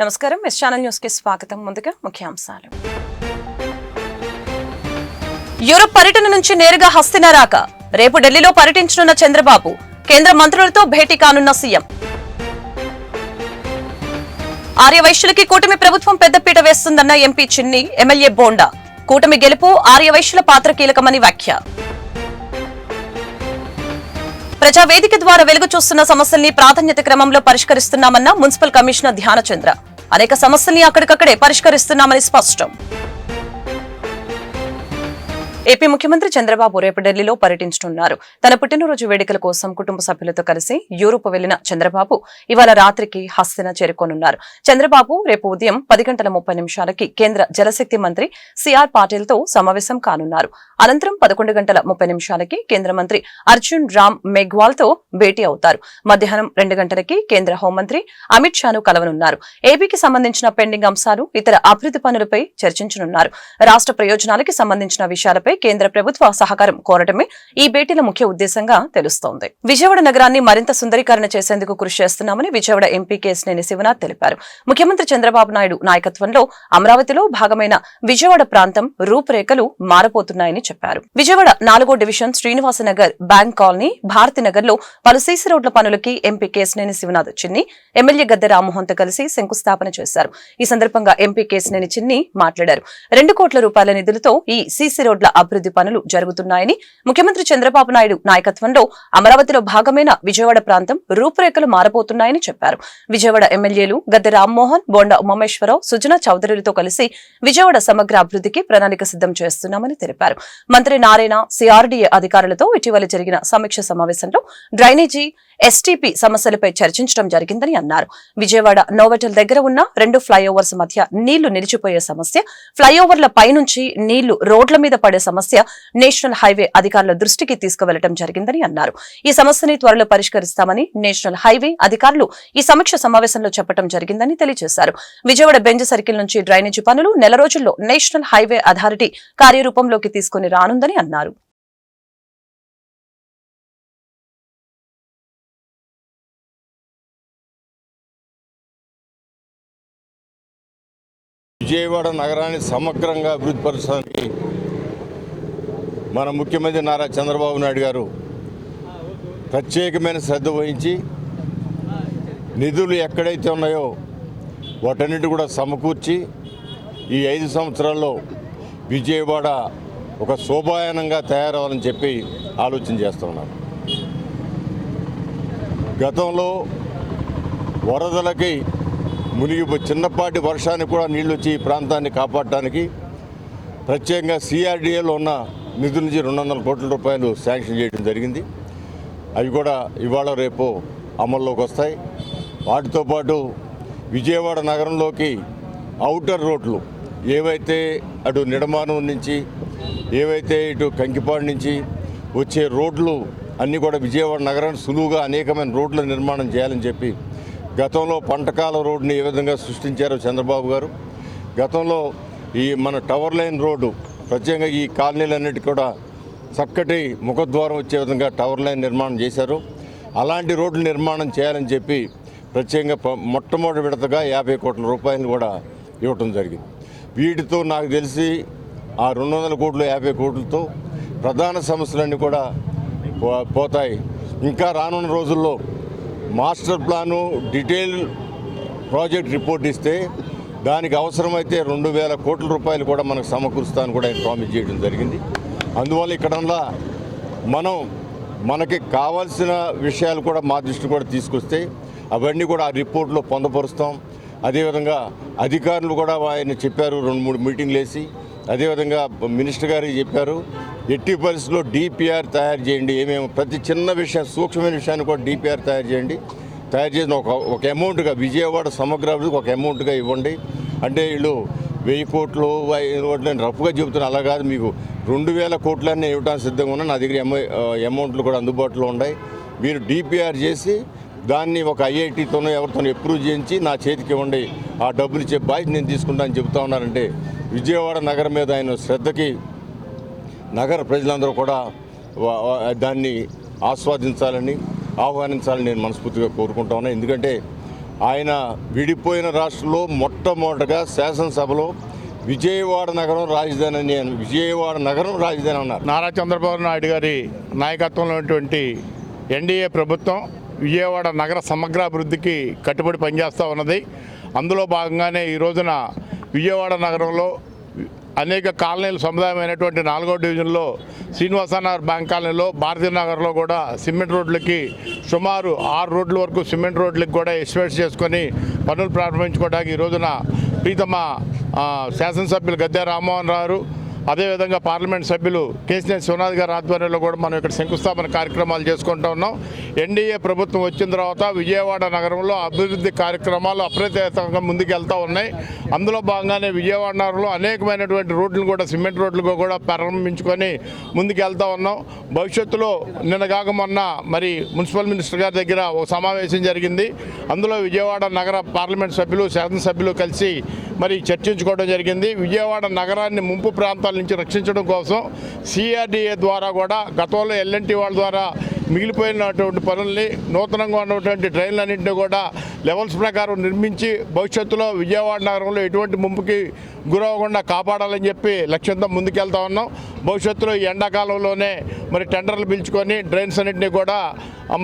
నమస్కారం S channel news కి స్వాగతం. ముందుగా ముఖ్యాంశాలు. యూరప్ పర్యటన నుంచి నేరుగా హస్తిన రాక రేపు ఢిల్లీలో పర్యటించనున్న చంద్రబాబు, కేంద్ర మంత్రులతో భేటీ కానున్న సీఎం. ఆర్యవైశ్యులకి కూటమి ప్రభుత్వం పెద్దపీట వేస్తుందన్న ఎంపీ చిన్ని, ఎమ్మెల్యే బోండా. కూటమి గెలుపు ఆర్యవైశ్యుల పాత్ర కీలకమని వ్యాఖ్య. ప్రజావేదిక ద్వారా వెలుగు చూస్తున్న సమస్యల్ని ప్రాధాన్యత క్రమంలో పరిష్కరిస్తున్నామన్న మున్సిపల్ కమిషనర్ ధ్యానచంద్ర. అనేక సమస్యల్ని అక్కడికక్కడే పరిష్కరిస్తున్నామని స్పష్టం. ఏపీ ముఖ్యమంత్రి చంద్రబాబు రేపు ఢిల్లీలో పర్యటించనున్నారు. తన పుట్టినరోజు వేడుకల కోసం కుటుంబ సభ్యులతో కలిసి యూరోప్ వెళ్లిన చంద్రబాబు ఇవాళ రాత్రికి హస్తిన చేరుకోనున్నారు. చంద్రబాబు రేపు ఉదయం 10:30 కేంద్ర జలశక్తి మంత్రి సిఆర్ పాటిల్ తో సమావేశం కానున్నారు. అనంతరం 11:30 కేంద్ర మంత్రి అర్జున్ రామ్ మేఘ్వాల్ తో భేటీ అవుతారు. మధ్యాహ్నం 2 గంటలకి కేంద్ర హోంమంత్రి అమిత్ షాను కలవనున్నారు. ఏపీకి సంబంధించిన పెండింగ్ అంశాలు, ఇతర అభివృద్ధి పనులపై చర్చించనున్నారు. రాష్ట్ర ప్రయోజనాలకి సంబంధించిన విషయాలపై కేంద్ర ప్రభుత్వ సహకారం కోరటమే ఈ భేటీల ముఖ్య ఉద్దేశంగా తెలుస్తోంది. విజయవాడ నగరాన్ని మరింత సుందరీకరణ చేసేందుకు కృషి చేస్తున్నామని విజయవాడ ఎంపీ కేశినేని శివనాథ్ తెలిపారు. ముఖ్యమంత్రి చంద్రబాబు నాయుడు నాయకత్వంలో అమరావతిలో భాగమైన విజయవాడ ప్రాంతం రూపురేఖలు మారబోతున్నాయని చెప్పారు. విజయవాడ 4వ division Srinivasanagar, bank colony, Bharathi Nagar లో పలు సీసీ రోడ్ల పనులకి ఎంపీ కేశినేని శివనాథ్ చిన్ని, ఎమ్మెల్యే గద్దె రామ్మోహన్ తో కలిసి శంకుస్థాపన చేశారు. ఈ సందర్భంగా ఎంపీ కేశినేని చిన్ని మాట్లాడారు. 2 కోట్ల రూపాయల నిధులతో ఈ సీసీ రోడ్ల అభివృద్ధి పనులు జరుగుతున్నాయని, ముఖ్యమంత్రి చంద్రబాబు నాయుడు నాయకత్వంలో అమరావతిలో భాగమైన విజయవాడ ప్రాంతం రూపురేఖలు మారబోతున్నాయని చెప్పారు. విజయవాడ ఎమ్మెల్యేలు గద్దె రామ్మోహన్, బోండా ఉమామేశ్వరరావు, సుజనా చౌదరులతో కలిసి విజయవాడ సమగ్ర అభివృద్ధికి ప్రణాళిక సిద్ధం చేస్తున్నామని తెలిపారు. మంత్రి నారాయణ, సిఆర్డీఏ అధికారులతో ఇటీవల జరిగిన సమీక్ష సమావేశంలో డ్రైనేజీ, ఎస్టీపీ సమస్యలపై చర్చించడం జరిగిందని అన్నారు. విజయవాడ నోవెటల్ దగ్గర ఉన్న 2 ఫ్లైఓవర్స్ మధ్య నీళ్లు నిలిచిపోయే సమస్య, ఫ్లైఓవర్ల పైనుంచి నీళ్లు రోడ్ల మీద పడే సమస్య నేషనల్ హైవే అధికారుల దృష్టికి తీసుకువెళ్లడం జరిగిందని అన్నారు. ఈ సమస్యని త్వరలో పరిష్కరిస్తామని నేషనల్ హైవే అధికారులు ఈ సమీక్ష సమావేశంలో చెప్పడం జరిగిందని తెలియజేశారు. విజయవాడ బెంజ్ సర్కిల్ నుంచి డ్రైనేజీ పనులు నెల రోజుల్లో నేషనల్ హైవే అథారిటీ కార్యరూపంలోకి తీసుకుని రానుందని అన్నారు. విజయవాడ నగరాన్ని సమగ్రంగా అభివృద్ధిపరచడానికి మన ముఖ్యమంత్రి నారా చంద్రబాబు నాయుడు గారు ప్రత్యేకమైన శ్రద్ధ వహించి నిధులు ఎక్కడైతే ఉన్నాయో వాటన్నిటి కూడా సమకూర్చి ఈ 5 సంవత్సరాల్లో విజయవాడ ఒక శోభాయానంగా తయారవ్వాలని చెప్పి ఆలోచన చేస్తున్నారు. గతంలో వరదలకి మునిగిపోయి చిన్నపాటి వర్షానికి కూడా నీళ్ళు వచ్చి ఈ ప్రాంతాన్ని కాపాడటానికి ప్రత్యేకంగా సిఆర్డీఏలో ఉన్న నిధుల నుంచి 200 కోట్ల రూపాయలు శాంక్షన్ చేయడం జరిగింది. అవి కూడా ఇవాళ రేపు అమల్లోకి వస్తాయి. వాటితో పాటు విజయవాడ నగరంలోకి ఔటర్ రోడ్లు ఏవైతే అటు నిడమానం నుంచి, ఏవైతే ఇటు కంకిపాడు నుంచి వచ్చే రోడ్లు అన్నీ కూడా విజయవాడ నగరాన్ని సులువుగా అనేకమైన రోడ్ల నిర్మాణం చేయాలని చెప్పి గతంలో పంటకాల రోడ్డుని ఏ విధంగా సృష్టించారో చంద్రబాబు గారు, గతంలో ఈ మన టవర్ లైన్ రోడ్డు ప్రత్యేకంగా ఈ కాలనీలన్నిటి కూడా చక్కటి ముఖద్వారం వచ్చే విధంగా టవర్ లైన్ నిర్మాణం చేశారు. అలాంటి రోడ్లు నిర్మాణం చేయాలని చెప్పి ప్రత్యేకంగా మొట్టమొదటి విడతగా 50 కోట్ల రూపాయలు కూడా ఇవ్వటం జరిగింది. వీటితో నాకు తెలిసి ఆ 200 కోట్లు 50 కోట్లతో ప్రధాన సమస్యలన్నీ కూడా పోతాయి. ఇంకా రానున్న రోజుల్లో master plan detail project report ఇస్తే దానికి అవసరమైతే 2000 కోట్ల రూపాయలు కూడా మనకు సమకూరుస్తాను కూడా ఆయన ప్రామిస్ చేయడం జరిగింది. అందువల్ల ఇక్కడ మనకి కావాల్సిన విషయాలు కూడా మా దృష్టి కూడా తీసుకొస్తే అవన్నీ కూడా ఆ రిపోర్ట్లో పొందపరుస్తాం. అదేవిధంగా అధికారులు కూడా ఆయన చెప్పారు, 2-3 మీటింగ్లు వేసి, అదేవిధంగా మినిస్టర్ గారికి చెప్పారు, ఎట్టి పరిస్థితుల్లో డిపిఆర్ తయారు చేయండి. ఏమేమి ప్రతి చిన్న విషయం, సూక్ష్మమైన విషయాన్ని కూడా డిపిఆర్ తయారు చేయండి. తయారు చేసిన ఒక అమౌంట్గా విజయవాడ సమగ్ర అభివృద్ధికి ఒక అమౌంట్గా ఇవ్వండి. అంటే వీళ్ళు 1000 కోట్లు నేను రఫ్గా చెబుతున్నాను, అలా కాదు, మీకు 2000 కోట్లన్నీ ఇవ్వడానికి సిద్ధంగా ఉన్నా. నా దగ్గర అమౌంట్లు కూడా అందుబాటులో ఉన్నాయి. మీరు డిపిఆర్ చేసి దాన్ని ఒక ఐఐటీతోనో ఎవరితోనో అప్రూవ్ చేయించి నా చేతికి ఇవ్వండి, ఆ డబ్బులు ఇచ్చే బాధ్యత నేను తీసుకుంటానని చెబుతా ఉన్నారంటే విజయవాడ నగరం మీద ఆయన శ్రద్ధకి నగర ప్రజలందరూ కూడా దాన్ని ఆస్వాదించాలని, ఆహ్వానించాలని నేను మనస్ఫూర్తిగా కోరుకుంటా ఉన్నాను. ఎందుకంటే ఆయన విడిపోయిన రాష్ట్రంలో మొట్టమొదటగా శాసనసభలో విజయవాడ నగరం రాజధాని అని విజయవాడ నగరం రాజధాని అన్నారు. నారా చంద్రబాబు నాయుడు గారి నాయకత్వంలో ఉన్నటువంటి ఎన్డీఏ ప్రభుత్వం విజయవాడ నగర సమగ్రాభివృద్ధికి కట్టుబడి పనిచేస్తూ ఉన్నది. అందులో భాగంగానే ఈ రోజున విజయవాడ నగరంలో అనేక కాలనీలు సముదాయమైనటువంటి 4వ డివిజన్లో శ్రీనివాసనగర్ బ్యాంక్ కాలనీలో భారతీనగర్లో కూడా సిమెంట్ రోడ్లకి సుమారు 6 రోడ్ల వరకు సిమెంట్ రోడ్లకి కూడా ఎస్టిమేట్ చేసుకొని పనులు ప్రారంభించుకోవడానికి ఈ రోజున ప్రీతమ శాసనసభ్యులు గద్దె రామ్మోహన్ రావు, అదేవిధంగా పార్లమెంట్ సభ్యులు కేసీఆర్ శివనాథ్ గారి ఆధ్వర్యంలో కూడా మనం ఇక్కడ శంకుస్థాపన కార్యక్రమాలు చేసుకుంటూ ఉన్నాం. ఎన్డీఏ ప్రభుత్వం వచ్చిన తర్వాత విజయవాడ నగరంలో అభివృద్ధి కార్యక్రమాలు అప్రతిహతంగా ముందుకెళ్తూ ఉన్నాయి. అందులో భాగంగానే విజయవాడ నగరంలో అనేకమైనటువంటి రోడ్లు కూడా సిమెంట్ రోడ్లు కూడా ప్రారంభించుకొని ముందుకెళ్తూ ఉన్నాం. భవిష్యత్తులో నిన్నగాక మొన్న మరి మున్సిపల్ మినిస్టర్ గారి దగ్గర ఒక సమావేశం జరిగింది. అందులో విజయవాడ నగర పార్లమెంట్ సభ్యులు శాసనసభ్యులు కలిసి మరి చర్చించుకోవడం జరిగింది. విజయవాడ నగరాన్ని ముంపు ప్రాంతాల నుంచి రక్షించడం కోసం సిఆర్డీఏ ద్వారా కూడా గతంలో ఎల్ఎన్టీ వాళ్ళ ద్వారా మిగిలిపోయినటువంటి పనుల్ని నూతనంగా ఉన్నటువంటి డ్రైన్లన్నింటినీ కూడా లెవెల్స్ ప్రకారం నిర్మించి భవిష్యత్తులో విజయవాడ నగరంలో ఎటువంటి ముంపుకి గురవకుండా కాపాడాలని చెప్పి లక్ష్యంతో ముందుకెళ్తా ఉన్నాం. భవిష్యత్తులో ఈ ఎండాకాలంలోనే మరి టెండర్లు పిలుచుకొని డ్రైన్స్ అన్నింటినీ కూడా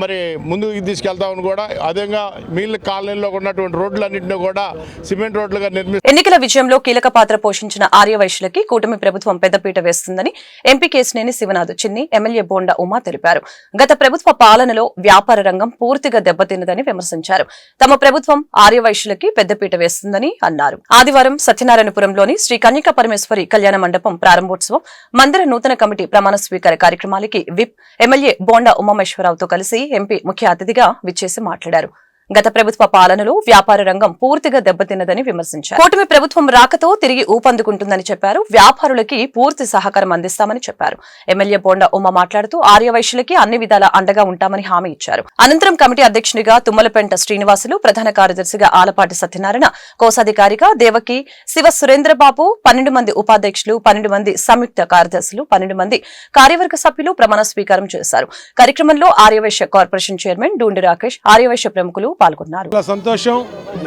మరి ముందుకు తీసుకెళ్తామని కూడా అదేవిధంగా మిగిలిన కాలనీలో ఉన్నటువంటి రోడ్లన్నింటినీ కూడా సిమెంట్ రోడ్లుగా ఎన్నికల విజయంలో కీలక పాత్ర పోషించిన ఆర్యవైశ్యులకి కూటమి ప్రభుత్వం పెద్దపీట వేస్తుందని ఎంపీ కేశినేని శివనాథ్ చిన్ని, ఎమ్మెల్యే బోండా ఉమా తెలిపారు. గత ప్రభుత్వ పాలనలో వ్యాపార రంగం పూర్తిగా దెబ్బతిన్నదని విమర్శించారు. తమ ప్రభుత్వం ఆర్యవైశ్యులకి పెద్దపీట వేస్తుందని అన్నారు. ఆదివారం సత్యనారాయణపురంలోని శ్రీ కన్యకా పరమేశ్వరి కళ్యాణ మండపం ప్రారంభోత్సవం, మందిర నూతన కమిటీ ప్రమాణ స్వీకార కార్యక్రమాలకి విప్ ఎమ్మెల్యే బోండా ఉమామేశ్వరరావుతో కలిసి ఎంపీ ముఖ్య అతిథిగా విచ్చేసి మాట్లాడారు. గత ప్రభుత్వ పాలనలో వ్యాపార రంగం పూర్తిగా దెబ్బతిన్నదని విమర్శించారు. కూటమి ప్రభుత్వం రాకతో తిరిగి ఊపందుకుంటుందని చెప్పారు. వ్యాపారులకి పూర్తి సహకారం అందిస్తామని చెప్పారు. ఎమ్మెల్యే బోండా ఉమ మాట్లాడుతూ ఆర్యవైశ్యులకి అన్ని విధాల అండగా ఉంటామని హామీ ఇచ్చారు. అనంతరం కమిటీ అధ్యక్షునిగా తుమ్మలపెంట శ్రీనివాసులు, ప్రధాన కార్యదర్శిగా ఆలపాటి సత్యనారాయణ, కోశాధికారిగా దేవకి శివ సురేంద్రబాబు, 12 మంది ఉపాధ్యక్షులు, 12 మంది సంయుక్త కార్యదర్శులు, 12 మంది కార్యవర్గ సభ్యులు ప్రమాణ స్వీకారం చేశారు. కార్యక్రమంలో ఆర్యవైశ్య కార్పొరేషన్ చైర్మన్ డూండి రాకేష్, ఆర్యవైశ్య ప్రముఖులు పాల్గొన్నారు. సంతోషం.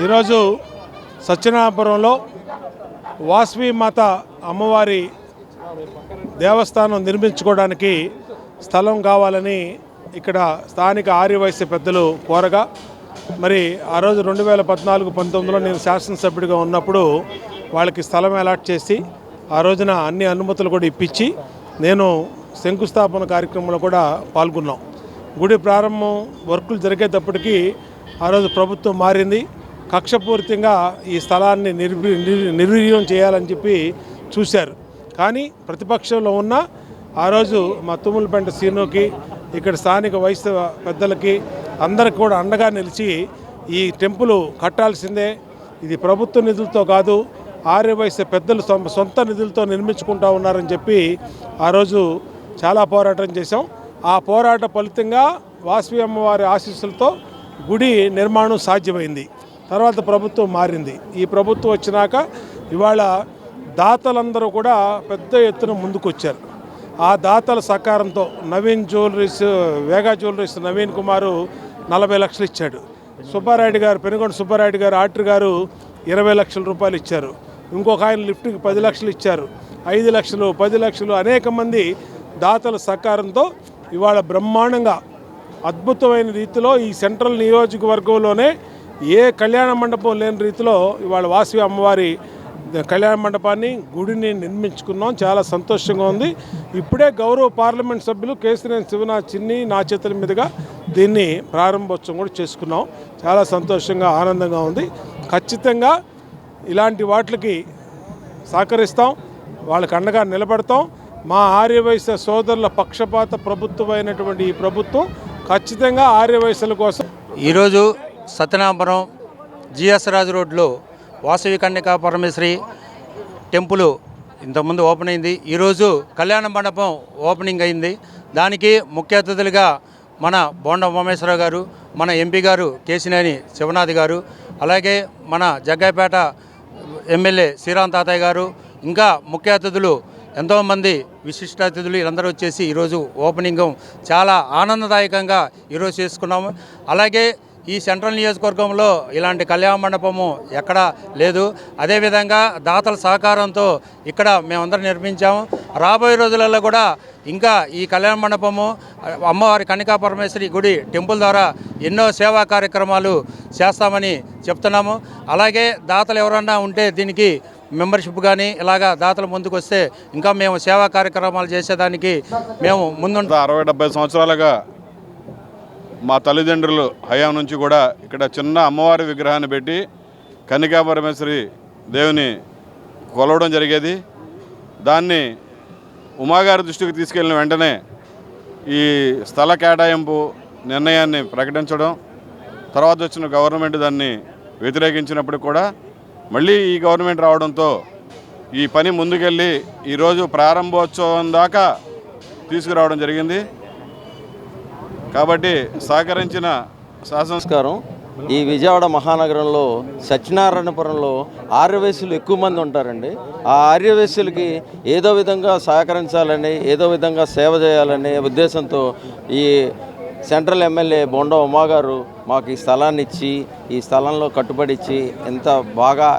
ఈరోజు సత్యనారాయణపురంలో వాసవి మాత అమ్మవారి దేవస్థానం నిర్మించుకోవడానికి స్థలం కావాలని ఇక్కడ స్థానిక ఆర్యవైశ్య పెద్దలు కోరగా, మరి ఆ రోజు 2014-19లో నేను శాసనసభ్యుడిగా ఉన్నప్పుడు వాళ్ళకి స్థలం అలాట్ చేసి ఆ రోజున అన్ని అనుమతులు కూడా ఇప్పించి నేను శంకుస్థాపన కార్యక్రమంలో కూడా పాల్గొన్నాం. గుడి ప్రారంభం వర్కులు జరిగేటప్పటికీ ఆ రోజు ప్రభుత్వం మారింది. కక్షపూరితంగా ఈ స్థలాన్ని నిర్వీర్యం చేయాలని చెప్పి చూశారు. కానీ ప్రతిపక్షంలో ఉన్న ఆ రోజు మా తుమ్మలపెంట సీనుకి, ఇక్కడ స్థానిక వైశ్య పెద్దలకి అందరికి కూడా అండగా నిలిచి ఈ టెంపుల్ కట్టాల్సిందే, ఇది ప్రభుత్వ నిధులతో కాదు, ఆర్యవైశ్య పెద్దలు సొంత నిధులతో నిర్మించుకుంటా ఉన్నారని చెప్పి ఆ రోజు చాలా పోరాటం చేశాం. ఆ పోరాట ఫలితంగా వాసవి అమ్మవారి ఆశీస్సులతో గుడి నిర్మాణం సాధ్యమైంది. తర్వాత ప్రభుత్వం మారింది. ఈ ప్రభుత్వం వచ్చినాక ఇవాళ దాతలందరూ కూడా పెద్ద ఎత్తున ముందుకొచ్చారు. ఆ దాతల సహకారంతో నవీన్ జ్యువెలరీస్, వేగా జ్యువెలరీస్ నవీన్ కుమారు 40 లక్షలు ఇచ్చాడు. సుబ్బారాయుడు గారు, పెనుగొండ సుబ్బారాయుడు గారు, ఆర్టర్ గారు 20 లక్షల రూపాయలు ఇచ్చారు. ఇంకొక ఆయన లిఫ్ట్కి 10 లక్షలు ఇచ్చారు. 5 లక్షలు, 10 లక్షలు అనేక మంది దాతల సహకారంతో ఇవాళ బ్రహ్మాండంగా అద్భుతమైన రీతిలో ఈ సెంట్రల్ నియోజకవర్గంలోనే ఏ కళ్యాణ మండపం లేని రీతిలో ఇవాళ వాసవి అమ్మవారి కళ్యాణ మండపాన్ని, గుడిని నిర్మించుకున్నాం. చాలా సంతోషంగా ఉంది. ఇప్పుడే గౌరవ పార్లమెంట్ సభ్యులు కేశినేని శివనాథ్ చిన్ని నా చేతుల మీదుగా దీన్ని ప్రారంభోత్సవం కూడా చేసుకున్నాం. చాలా సంతోషంగా, ఆనందంగా ఉంది. ఖచ్చితంగా ఇలాంటి వాటికి సహకరిస్తాం, వాళ్ళకి అండగా నిలబడతాం. మా ఆర్యవైశ్య సోదరుల పక్షపాత ప్రభుత్వమైనటువంటి ఈ ప్రభుత్వం ఖచ్చితంగా ఆర్యవైశ్యుల కోసం ఈరోజు సత్యనారాయణపురం జిఎస్ రాజు రోడ్లో వాసవి కన్యకా పరమేశ్వరి టెంపుల్ ఇంతకుముందు ఓపెన్ అయింది. ఈరోజు కళ్యాణ మండపం ఓపెనింగ్ అయింది. దానికి ముఖ్య అతిథులుగా మన బోండా ఉమామేశ్వరరావు గారు, మన ఎంపీ గారు కేశినేని శివనాథ్ గారు, అలాగే మన జగ్గాయపేట ఎమ్మెల్యే శ్రీరామ్ తాతయ్య గారు, ఇంకా ముఖ్య అతిథులు ఎంతోమంది విశిష్ట అతిథులు వీళ్ళందరూ వచ్చేసి ఈరోజు ఓపెనింగ్ చాలా ఆనందదాయకంగా ఈరోజు చేసుకున్నాము. అలాగే ఈ సెంట్రల్ నియోజకవర్గంలో ఇలాంటి కళ్యాణ మండపము ఎక్కడా లేదు. అదేవిధంగా దాతల సహకారంతో ఇక్కడ మేమందరం నిర్మించాము. రాబోయే రోజులలో కూడా ఇంకా ఈ కళ్యాణ మండపము అమ్మవారి కన్నికా పరమేశ్వరి గుడి టెంపుల్ ద్వారా ఎన్నో సేవా కార్యక్రమాలు చేస్తామని చెప్తున్నాము. అలాగే దాతలు ఎవరన్నా ఉంటే దీనికి మెంబర్షిప్ కానీ ఇలాగా దాతలు ముందుకు వస్తే ఇంకా మేము సేవా కార్యక్రమాలు చేసేదానికి మేము ముందు 60-70 సంవత్సరాలుగా మా తల్లిదండ్రులు హయాం నుంచి కూడా ఇక్కడ చిన్న అమ్మవారి విగ్రహాన్ని పెట్టి కన్నికా పరమేశ్వరి దేవుని కొలవడం జరిగేది. దాన్ని ఉమాగారి దృష్టికి తీసుకెళ్లిన వెంటనే ఈ స్థల కేటాయింపు నిర్ణయాన్ని ప్రకటించడం, తర్వాత వచ్చిన గవర్నమెంట్ దాన్ని వ్యతిరేకించినప్పుడు కూడా మళ్ళీ ఈ గవర్నమెంట్ రావడంతో ఈ పని ముందుకెళ్ళి ఈరోజు ప్రారంభోత్సవం దాకా తీసుకురావడం జరిగింది. కాబట్టి సహకరించిన నమస్కారం. ఈ విజయవాడ మహానగరంలో సత్యనారాయణపురంలో ఆర్యవైశ్యులు ఎక్కువ మంది ఉంటారండి. ఆ ఆర్యవైశ్యులకి ఏదో విధంగా సహకరించాలని, ఏదో విధంగా సేవ చేయాలనే ఉద్దేశంతో ఈ సెంట్రల్ ఎమ్మెల్యే బొండా ఉమా గారు మాకు ఈ స్థలాన్ని ఇచ్చి, ఈ స్థలంలో కట్టుబడి ఇచ్చి ఎంత బాగా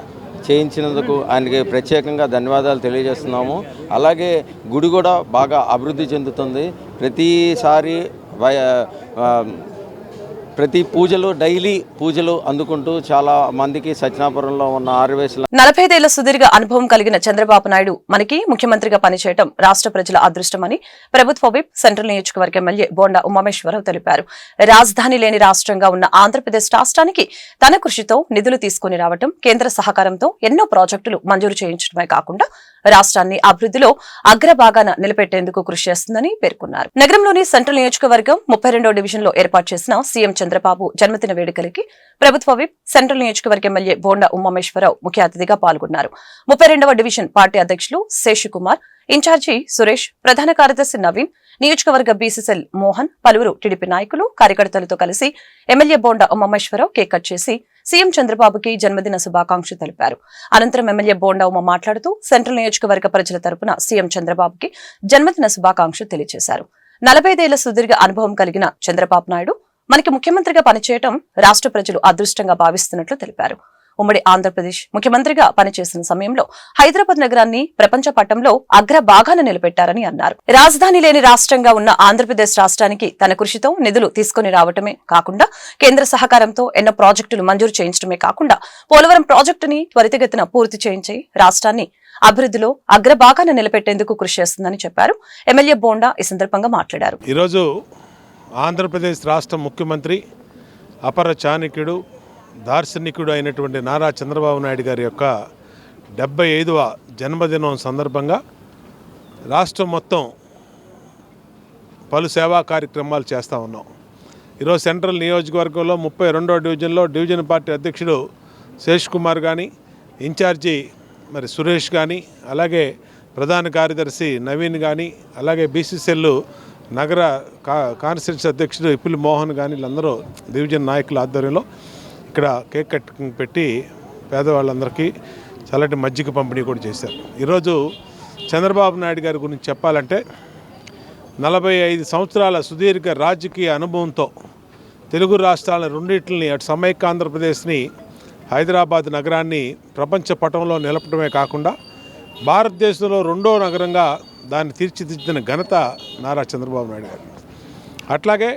చేయించినందుకు ఆయనకి ప్రత్యేకంగా ధన్యవాదాలు తెలియజేస్తున్నాము. అలాగే గుడి కూడా బాగా అభివృద్ధి చెందుతుంది. ప్రతిసారి ప్రతి పూజలు డైలీ పూజలు అందుకుంటూ చాలా మందికి సత్యనాపురంలో ఉన్న ఆర్యవైశ్యుల 45 ఏళ్ల సుదీర్ఘ అనుభవం కలిగిన చంద్రబాబు నాయుడు మనకి ముఖ్యమంత్రిగా పనిచేయడం రాష్ట్ర ప్రజల అదృష్టమని ప్రభుత్వ విప్ సెంట్రల్ నియోజకవర్గ ఎమ్మెల్యే బోండా ఉమామేశ్వరరావు తెలిపారు. రాజధాని లేని రాష్ట్రంగా ఉన్న ఆంధ్రప్రదేశ్ రాష్ట్రానికి తన కృషితో నిధులు తీసుకుని రావడం, కేంద్ర సహకారంతో ఎన్నో ప్రాజెక్టులు మంజూరు చేయించడమే కాకుండా రాష్ట్రాన్ని అభివృద్ధిలో అగ్రభాగాన నిలబెట్టేందుకు కృషి చేస్తుందని పేర్కొన్నారు. నగరంలోని సెంట్రల్ నియోజకవర్గం 32వ డివిజన్లో ఏర్పాటు చేసిన సీఎం చంద్రబాబు జన్మదిన వేడుకలకి ప్రభుత్వ విప్ సెంట్రల్ నియోజకవర్గ ఎమ్మెల్యే బోండా ఉమామేశ్వరరావు ముఖ్య అతిథిగా పాల్గొన్నారు. 32వ డివిజన్ పార్టీ అధ్యక్షులు శేషకుమార్, ఇన్ఛార్జి సురేష్, ప్రధాన కార్యదర్శి నవీన్, నియోజకవర్గ బీసీసీఎల్ మోహన్, పలువురు టీడీపీ నాయకులు, కార్యకర్తలతో కలిసి MLA bonda Umameswara Rao cake cut చేసి సీఎం చంద్రబాబుకి జన్మదిన శుభాకాంక్షలు తెలిపారు. అనంతరం ఎమ్మెల్యే బోండా ఉమ మాట్లాడుతూ సెంట్రల్ నియోజకవర్గ ప్రజల తరపున సీఎం చంద్రబాబుకి జన్మదిన శుభాకాంక్షలు తెలియజేశారు. 45 ఏళ్ల సుదీర్ఘ అనుభవం కలిగిన చంద్రబాబు నాయుడు మనకి ముఖ్యమంత్రిగా పనిచేయడం రాష్ట్ర ప్రజలు అదృష్టంగా భావిస్తున్నట్లు తెలిపారు. ఉమ్మడి ఆంధ్రప్రదేశ్ ముఖ్యమంత్రిగా పనిచేసిన సమయంలో హైదరాబాద్ నగరాన్ని ప్రపంచ పటంలో అగ్రభాగాన నిలబెట్టారని అన్నారు. రాజధాని లేని రాష్ట్రంగా ఉన్న ఆంధ్రప్రదేశ్ రాష్ట్రానికి తన కృషితో నిధులు తీసుకుని రావటమే కాకుండా కేంద్ర సహకారంతో ఎన్నో ప్రాజెక్టులు మంజూరు చేయించడమే కాకుండా పోలవరం ప్రాజెక్టుని త్వరితగతిన పూర్తి చేయించి రాష్ట్రాన్ని అభివృద్ధిలో అగ్రభాగాన నిలబెట్టేందుకు కృషి చేస్తుందని చెప్పారు. ఎమ్మెల్యే బోండా ఈ సందర్భంగా మాట్లాడారు. ఈరోజు ఆంధ్రప్రదేశ్ రాష్ట్ర ముఖ్యమంత్రి, అపర చాణక్యుడు, దార్శనికుడు అయినటువంటి నారా చంద్రబాబు నాయుడు గారి యొక్క 75వ జన్మదినం సందర్భంగా రాష్ట్రం మొత్తం పలు సేవా కార్యక్రమాలు చేస్తూ ఉన్నాం. ఈరోజు సెంట్రల్ నియోజకవర్గంలో 32వ డివిజన్లో డివిజన్ పార్టీ అధ్యక్షుడు శేష్ కుమార్ కానీ, ఇన్ఛార్జి మరి సురేష్ కానీ, అలాగే ప్రధాన కార్యదర్శి నవీన్ కానీ, అలాగే బీసీసీఎల్ నగర కాన్స్టిట్యూన్సీ అధ్యక్షుడు ఇప్పులు మోహన్ కానీ, వీళ్ళందరూ డివిజన్ నాయకుల ఆధ్వర్యంలో ఇక్కడ కేక్ కట్ పెట్టి పేదవాళ్ళందరికీ చల్లటి మజ్జిగ పంపిణీ కూడా చేశారు. ఈరోజు చంద్రబాబు నాయుడు గారి గురించి చెప్పాలంటే 45 సంవత్సరాల సుదీర్ఘ రాజకీయ అనుభవంతో తెలుగు రాష్ట్రాల రెండింటిని, అటు సమైక్య ఆంధ్రప్రదేశ్ని, హైదరాబాద్ నగరాన్ని ప్రపంచ పటంలో నిలపడమే కాకుండా భారతదేశంలో 2వ నగరంగా దాన్ని తీర్చిదిద్దిన ఘనత నారా చంద్రబాబు నాయుడు గారు. అట్లాగే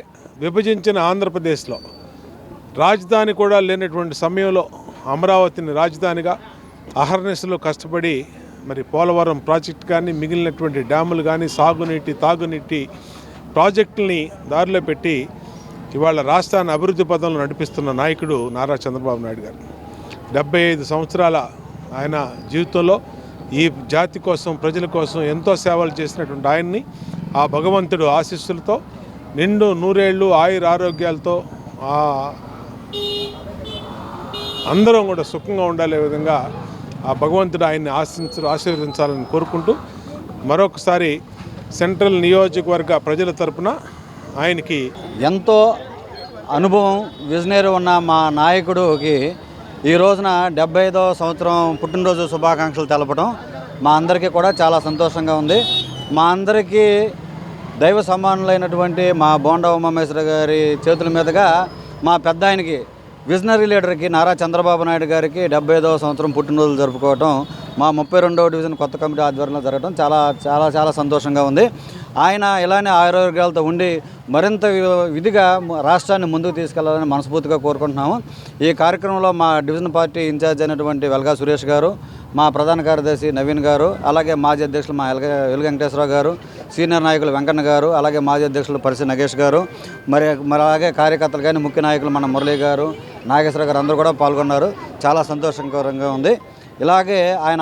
విభజించిన ఆంధ్రప్రదేశ్లో రాజధాని కూడా లేనటువంటి సమయంలో అమరావతిని రాజధానిగా అహర్నిశలు కష్టపడి మరి పోలవరం ప్రాజెక్టు కానీ, మిగిలినటువంటి డ్యాములు కానీ, సాగునీటి, తాగునీటి ప్రాజెక్టుల్ని దారిలో పెట్టి ఇవాళ రాష్ట్రాన్ని అభివృద్ధి పదంలో నడిపిస్తున్న నాయకుడు నారా చంద్రబాబు నాయుడు గారు. 75 సంవత్సరాల ఆయన జీవితంలో ఈ జాతి కోసం, ప్రజల కోసం ఎంతో సేవలు చేసినటువంటి ఆయన్ని ఆ భగవంతుడు ఆశీస్సులతో నిండు నూరేళ్ళు ఆయుర ఆరోగ్యాలతో అందరం కూడా సుఖంగా ఉండాలే విధంగా ఆ భగవంతుడు ఆయన్ని ఆశీర్వదించాలని కోరుకుంటూ మరొకసారి సెంట్రల్ నియోజకవర్గ ప్రజల తరపున ఆయనకి ఎంతో అనుభవం, విజనరీ ఉన్న మా నాయకుడికి ఈ రోజున 75వ సంవత్సరం పుట్టినరోజు శుభాకాంక్షలు తెలపడం మా అందరికీ కూడా చాలా సంతోషంగా ఉంది. మా అందరికీ దైవ సమానులైనటువంటి మా బోండా ఉమామేశ్వర గారి చేతుల మీదుగా మా పెద్ద ఆయనకి విజనరీ లీడర్కి నారా చంద్రబాబు నాయుడు గారికి 75వ సంవత్సరం పుట్టినరోజు జరుపుకోవటం మా 32వ డివిజన్ కొత్త కమిటీ ఆధ్వర్యంలో జరగడం చాలా చాలా చాలా సంతోషంగా ఉంది. ఆయన ఇలానే ఆరోగ్యాలతో ఉండి మరింత విధిగా రాష్ట్రాన్ని ముందుకు తీసుకెళ్లాలని మనస్ఫూర్తిగా కోరుకుంటున్నాము. ఈ కార్యక్రమంలో మా డివిజన్ పార్టీ ఇన్ఛార్జ్ అయినటువంటి వెల్గా సురేష్ గారు, మా ప్రధాన కార్యదర్శి నవీన్ గారు, అలాగే మాజీ అధ్యక్షులు మా వెలుగు వెంకటేశ్వరరావు గారు, సీనియర్ నాయకులు వెంకన్న గారు, అలాగే మాజీ అధ్యక్షులు పరిసి నగేష్ గారు, మరి అలాగే కార్యకర్తలు కానీ ముఖ్య నాయకులు మన మురళీ గారు, నాగేశ్వరరావు గారు అందరూ కూడా పాల్గొన్నారు. చాలా సంతోషకరంగా ఉంది. ఇలాగే ఆయన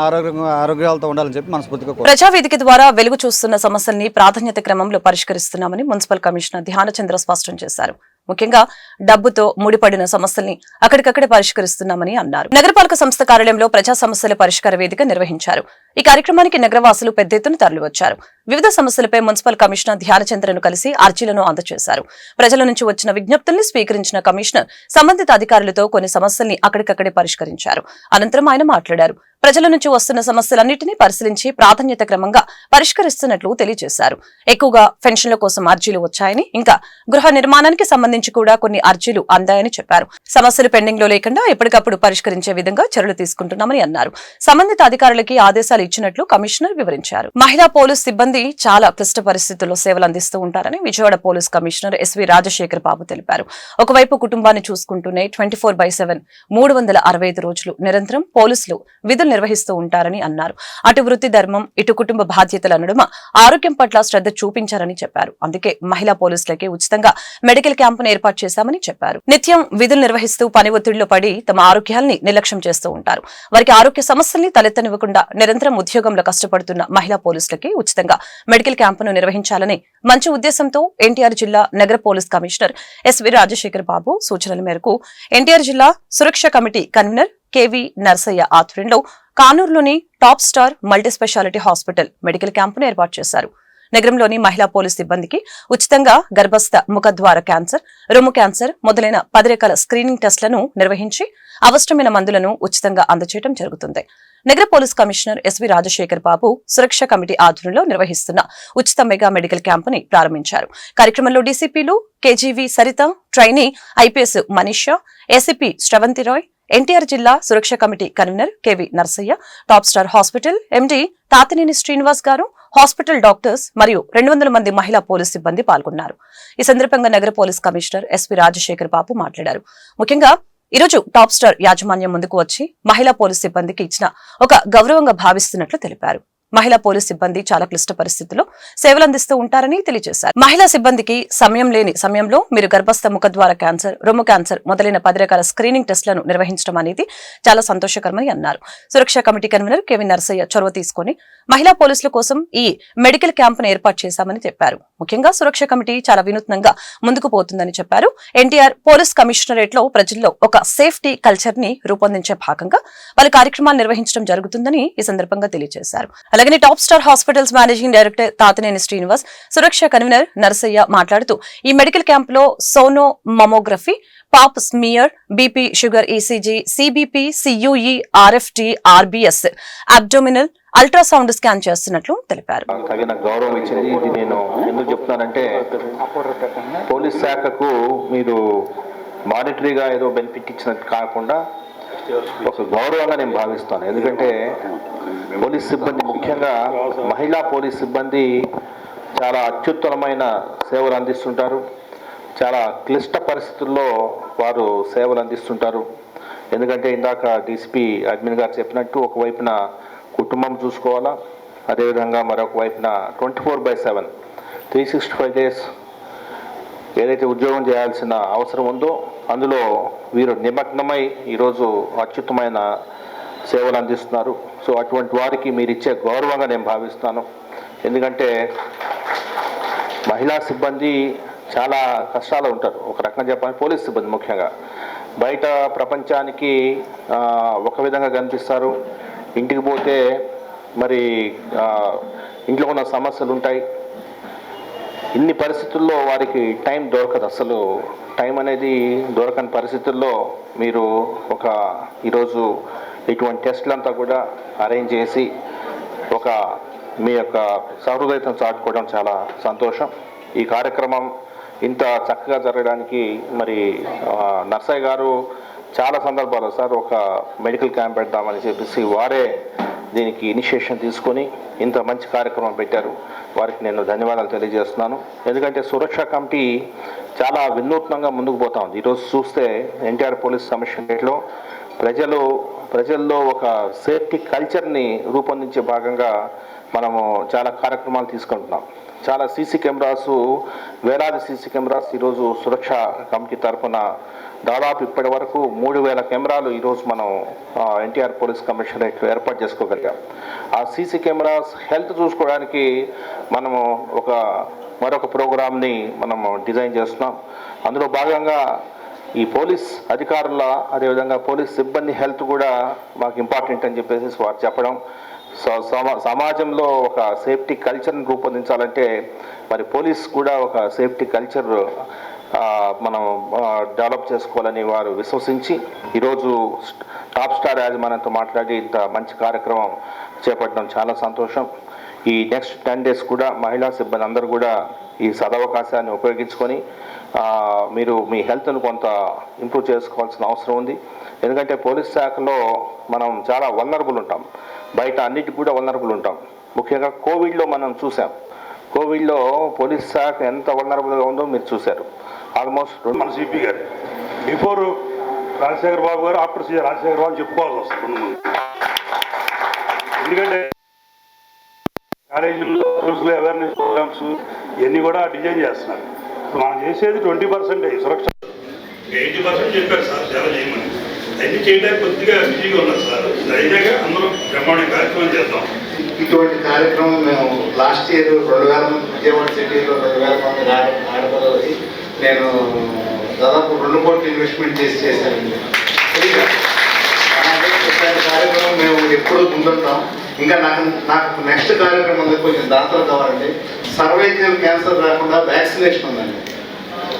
ఆరోగ్యాలతో ఉండాలని చెప్పి మనస్ఫూర్తిగా ప్రజావేదిక ద్వారా వెలుగు చూస్తున్న సమస్యల్ని ప్రాధాన్యత క్రమంలో పరిష్కరిస్తున్నామని మున్సిపల్ కమిషనర్ ధ్యానచంద్ర స్పష్టం చేశారు. ముఖ్యంగా డబ్బుతో ముడిపడిన సమస్యల్ని అక్కడికక్కడే పరిష్కరిస్తున్నామని అన్నారు. నగరపాలక సంస్థ కార్యాలయంలో ప్రజా సమస్యల పరిష్కార వేదిక నిర్వహించారు. ఈ కార్యక్రమానికి నగరవాసులు పెద్ద ఎత్తున తరలివచ్చారు. వివిధ సమస్యలపై మున్సిపల్ కమిషనర్ ధ్యానచంద్రను కలిసి అర్జీలను అందజేశారు. ప్రజల నుంచి వచ్చిన విజ్ఞప్తుల్ని స్వీకరించిన కమిషనర్ సంబంధిత అధికారులతో కొన్ని సమస్యల్ని అక్కడికక్కడే పరిష్కరించారు. అనంతరం ఆయన మాట్లాడారు. ప్రజల నుంచి వస్తున్న సమస్యలన్నింటినీ పరిశీలించి ప్రాధాన్యత క్రమంగా పరిష్కరిస్తున్నట్లు తెలియజేశారు. ఎక్కువగా పెన్షన్ల కోసం అర్జీలు వచ్చాయని, ఇంకా గృహ నిర్మాణానికి సంబంధించి కూడా కొన్ని అర్జీలు అందాయని చెప్పారు. సమస్యలు పెండింగ్ లో లేకుండా ఎప్పటికప్పుడు పరిష్కరించే విధంగా చర్యలు తీసుకుంటున్నామని అన్నారు. సంబంధిత అధికారులకి ఆదేశాలు ఇచ్చినట్లు కమిషనర్ వివరించారు. మహిళా పోలీస్ సిబ్బంది చాలా క్లిష్ట పరిస్థితుల్లో సేవలు అందిస్తూ ఉంటారని Vijayawada police commissioner S V Rajasekhar Babu తెలిపారు. ఒకవైపు కుటుంబాన్ని చూసుకుంటూనే 24/7 365 రోజులు నిరంతరం పోలీసులు విధులు నిర్వహిస్తూ ఉంటారని అన్నారు. అటు వృత్తి ధర్మం, ఇటు కుటుంబ బాధ్యతల నడుమ ఆరోగ్యం పట్ల శ్రద్ధ చూపించారని చెప్పారు. అందుకే మహిళా పోలీసులకే ఉచితంగా మెడికల్ క్యాంపును ఏర్పాటు చేశామని చెప్పారు. నిత్యం విధులు నిర్వహిస్తూ పని ఒత్తిడిలో పడి తమ ఆరోగ్యాల్ని నిర్లక్ష్యం చేస్తూ ఉంటారు. వారికి ఆరోగ్య సమస్యల్ని తలెత్తనివ్వకుండా నిరంతరం ఉద్యోగంలో కష్టపడుతున్న మహిళా పోలీసులకి ఉచితంగా మెడికల్ క్యాంపును నిర్వహించాలని మంచి ఉద్దేశంతో ఎన్టీఆర్ జిల్లా నగర police commissioner S V Rajasekhar Babu సూచనల మేరకు ఎన్టీఆర్ జిల్లా Suraksha committee convener K V Narsaiah ఆధ్వర్యంలో కానూరులోని top star multi speciality hospital medical క్యాంపును ఏర్పాటు చేశారు. నగరంలోని మహిళా పోలీస్ సిబ్బందికి ఉచితంగా గర్భస్థ ముఖద్వార క్యాన్సర్, రొమ్ము క్యాన్సర్ మొదలైన 10 రకాల స్క్రీనింగ్ టెస్టులను నిర్వహించి అవసరమైన మందులను ఉచితంగా అందజేయడం జరుగుతుంది. నగర police commissioner S V Rajasekhar Babu Suraksha committee ఆధ్వర్యంలో నిర్వహిస్తున్న ఉచిత మెగా మెడికల్ క్యాంపుని ప్రారంభించారు. కార్యక్రమంలో డీసీపీలు K G V Saritha, trainee IPS Manisha, ACP Sravanthi Rai, NTR జిల్లా Suraksha committee convener K V Narsaiah, top star hospital MD Tatineni Srinivas garu, hospital doctors మరియు 200 మంది మహిళా పోలీస్ సిబ్బంది పాల్గొన్నారు. ఈ సందర్భంగా నగర పోలీస్ కమిషనర్ ఎస్వి రాజశేఖర్ బాబు మాట్లాడారు. ముఖ్యంగా ఈరోజు టాప్ స్టార్ యాజమాన్యం ముందుకు వచ్చి మహిళా పోలీస్ సిబ్బందికి ఇచ్చిన ఒక గౌరవంగా భావిస్తున్నట్లు తెలిపారు. మహిళా పోలీస్ సిబ్బంది చాలా క్లిష్ట పరిస్థితుల్లో సేవలు అందిస్తూ ఉంటారని తెలియజేశారు. మహిళా సిబ్బందికి సమయం లేని సమయంలో మీరు గర్భస్థ ముఖద్వార క్యాన్సర్, రొమ్ము క్యాన్సర్ మొదలైన 10 రకాల స్క్రీనింగ్ టెస్టులను నిర్వహించడం అనేది చాలా సంతోషకరమని అన్నారు. సురక్ష కమిటీ కన్వీనర్ కేవీ నర్సయ్య చొరవ తీసుకుని మహిళా పోలీసుల కోసం ఈ మెడికల్ క్యాంపును ఏర్పాటు చేశామని చెప్పారు. ముఖ్యంగా సురక్ష కమిటీ చాలా వినూత్నంగా ముందుకు పోతుందని చెప్పారు. ఎన్టీఆర్ పోలీస్ కమిషనరేట్ లో ప్రజల్లో ఒక సేఫ్టీ కల్చర్ ని రూపొందించే భాగంగా పలు కార్యక్రమాలు నిర్వహించడం జరుగుతుందని ఈ సందర్భంగా తెలియజేశారు. అలాగే top star hospitals managing director Tatineni Srinivas, Suraksha convener Narsaiah మాట్లాడుతూ ఈ మెడికల్ క్యాంప్ లో sono mammography, pap smear, BP, sugar ECG, CBP, CUE, RFT, RBS, abdominal ultrasound scan చేస్తున్నట్లు తెలిపారు. తగిన గౌరవం ఇచ్చింది. ఇది నేను ఎందుకు చెప్తున్నానంటే పోలీస్ శాఖకు మీరు మానిటరీగా ఏదో బెనిఫిట్ ఇచ్చినట్టు కాకుండా ఒక గౌరవంగా నేను భావిస్తాను. ఎందుకంటే పోలీస్ సిబ్బంది, ముఖ్యంగా మహిళా పోలీస్ సిబ్బంది చాలా అత్యుత్తమమైన సేవలు అందిస్తుంటారు. చాలా క్లిష్ట పరిస్థితుల్లో వారు సేవలు అందిస్తుంటారు. ఎందుకంటే ఇందాక డీసీపీ అడ్మిన్ గారు చెప్పినట్టు ఒకవైపున కుటుంబం చూసుకోవాలా, అదేవిధంగా మరొక వైపున 24/7 365 days ఏదైతే ఉద్యోగం చేయాల్సిన అవసరం ఉందో అందులో వీరు నిమగ్నమై ఈరోజు అత్యుత్తమైన సేవలు అందిస్తున్నారు. సో అటువంటి వారికి మీరు ఇచ్చే గౌరవంగా నేను భావిస్తాను. ఎందుకంటే మహిళా సిబ్బంది చాలా కష్టాలు ఉంటారు. ఒక రకంగా చెప్పాలి, పోలీస్ సిబ్బంది ముఖ్యంగా బయట ప్రపంచానికి ఒక విధంగా కనిపిస్తారు. ఇంటికి పోతే మరి ఇంట్లో ఉన్న సమస్యలు ఉంటాయి. ఇన్ని పరిస్థితుల్లో వారికి టైం దొరకదు. అసలు టైం అనేది దొరకని పరిస్థితుల్లో మీరు ఈరోజు ఇటువంటి టెస్టులంతా కూడా అరేంజ్ చేసి మీ యొక్క సహృదయతను చాటుకోవడం చాలా సంతోషం. ఈ కార్యక్రమం ఇంత చక్కగా జరగడానికి మరి నర్సయ్య గారు చాలా సందర్భాలు సార్ ఒక మెడికల్ క్యాంప్ పెడదామని చెప్పేసి వారే దీనికి ఇనిషియేషన్ తీసుకొని ఇంత మంచి కార్యక్రమం పెట్టారు. వారికి నేను ధన్యవాదాలు తెలియజేస్తున్నాను. ఎందుకంటే సురక్ష కమిటీ చాలా వినూత్నంగా ముందుకు పోతా ఉంది. ఈరోజు చూస్తే ఎన్టీఆర్ పోలీస్ కమిషనరేట్లో ప్రజల్లో ఒక సేఫ్టీ కల్చర్ని రూపొందించే భాగంగా మనము చాలా కార్యక్రమాలు తీసుకుంటున్నాం. చాలా సీసీ కెమెరాస్, వేలాది సీసీ కెమెరాస్ ఈరోజు సురక్ష కమిటీ తరఫున దాదాపు ఇప్పటి వరకు 3000 కెమెరాలు ఈరోజు మనం ఎన్టీఆర్ పోలీస్ కమిషనరేట్లో ఏర్పాటు చేసుకోగలిగాం. ఆ సీసీ కెమెరాస్ హెల్త్ చూసుకోవడానికి మనము మరొక ప్రోగ్రామ్ని మనము డిజైన్ చేస్తున్నాం. అందులో భాగంగా ఈ పోలీస్ అధికారుల అదేవిధంగా పోలీస్ సిబ్బంది హెల్త్ కూడా మాకు ఇంపార్టెంట్ అని చెప్పేసి వారు చెప్పడం. సమాజంలో ఒక సేఫ్టీ కల్చర్ని రూపొందించాలంటే మరి పోలీస్ కూడా ఒక సేఫ్టీ కల్చర్ మనం డెవలప్ చేసుకోవాలని వారు విశ్వసించి ఈరోజు టాప్ స్టార్ యాజమాన్యంతో మాట్లాడి ఇంత మంచి కార్యక్రమం చేపట్టడం చాలా సంతోషం. ఈ నెక్స్ట్ 10 days కూడా మహిళా సిబ్బంది అందరూ కూడా ఈ సదవకాశాన్ని ఉపయోగించుకొని మీరు మీ హెల్త్ను కొంత ఇంప్రూవ్ చేసుకోవాల్సిన అవసరం ఉంది. ఎందుకంటే పోలీస్ శాఖలో మనం చాలా వల్నరబుల్ ఉంటాం, బయట అన్నిటికి కూడా వల్నరబుల్ ఉంటాం. ముఖ్యంగా కోవిడ్లో మనం చూసాం. కోవిడ్లో పోలీస్ శాఖ ఎంత వల్నరబుల్గా ఉందో మీరు చూశారు. ఆల్మోస్ట్ మన సిపి గారు బిఫోర్ రాజశేఖర్ బాబు గారు, ఆఫ్టర్ సీఎం రాజశేఖర్ బాబు చెప్పుకోవాల్సి వస్తుంది. ఎందుకంటే కాలేజీల్లో రూల్స్లో అవేర్నెస్ ప్రోగ్రామ్స్ ఇవన్నీ కూడా డిజైన్ చేస్తున్నారు. మనం చేసేది 20% సురక్ష, 80% చెప్పారు సార్ చాలా చేయమని. అన్ని చేయడానికి కొద్దిగా బిజీగా ఉన్నారు సార్. దయచేగా అందరూ బ్రహ్మాండ కార్యక్రమం చేద్దాం. ఇటువంటి కార్యక్రమం మేము లాస్ట్ ఇయర్ 2000 విజయవాడ సిటీలో 2000 మంది ఆడపిల్లలకి నేను దాదాపు 2 కోట్లు ఇన్వెస్ట్మెంట్ చేశానండి. కార్యక్రమం మేము ఎప్పుడూ ముందుంటాం. ఇంకా నాకు నెక్స్ట్ కార్యక్రమం కొంచెం దాంట్లో కావాలంటే సర్వైకల్ క్యాన్సర్ రాకుండా వ్యాక్సినేషన్ ఉందండి.